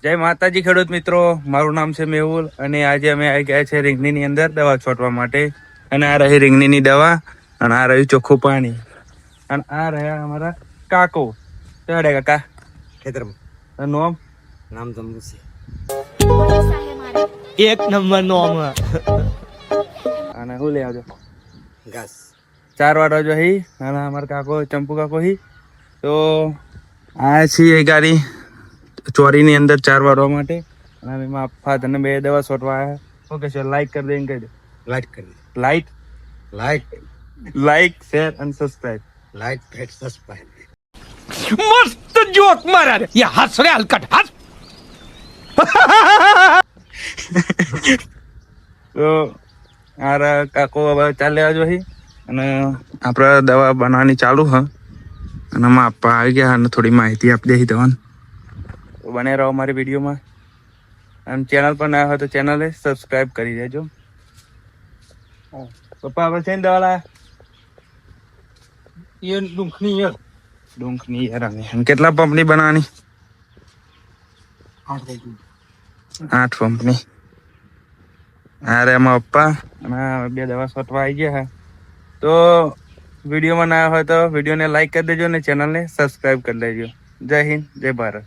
જય માતાજી ખેડૂત મિત્રો, મારું નામ છે મેહુલ અને આજે અમે આવી ગયા છે રીંગણીની અંદર દવા છોટવા માટે. અને આ રહી રીંગણીની દવા અને આ રહ્યું ચોખ્ખું પાણી અને આ રહ્યા અમારા કાકો. ચડે કાકા ખેતરમાં નામ નામ જમવું છે એક નંબર નો અને શું લઈ આવજો ઘાસ 4 વાટો જો હી અને અમારા કાકો ચંપુ કાકો હી. તો આ છીએ ગાડી ચોરીની અંદર 4 વાળવા માટે અને એમાં ફાધરને 2 દવા છોટવા આવ્યા. ઓકે સર, લાઈક કરી દઈને કહી દો. લાઈટ કરી લાઈક શેર અને સબસ્ક્રાઇબ. લાઈટ ફેટ સસ્પાઈ મસ્ત જોક મારા રે યા હસ રે હલકટ હસ. તો આ કાકો હવે ચાલ્યા જો હી અને આપણે દવા બનાવવાની ચાલુ હ અને આમાં આપવા આવી ગયા અને થોડી માહિતી આપી દઈ દવાની. બને રહો અમારી વિડીયોમાં અને ચેનલ પર ના હોય તો ચેનલે સબસ્ક્રાઇબ કરી દેજો. પપ્પા આપણે છે ને દવા લાયા એ દુખની યાર ડુંખની યાર. અને કેટલા પંપની બનાવવાની? 8 પંપની. અરે એમાં પપ્પા અને 2 દવા છોટવા આવી ગયા. તો વિડીયોમાં ના હોય તો વિડીયોને લાઈક કરી દેજો અને ચેનલને સબસ્ક્રાઇબ કરી લેજો. જય હિન્દ, જય ભારત.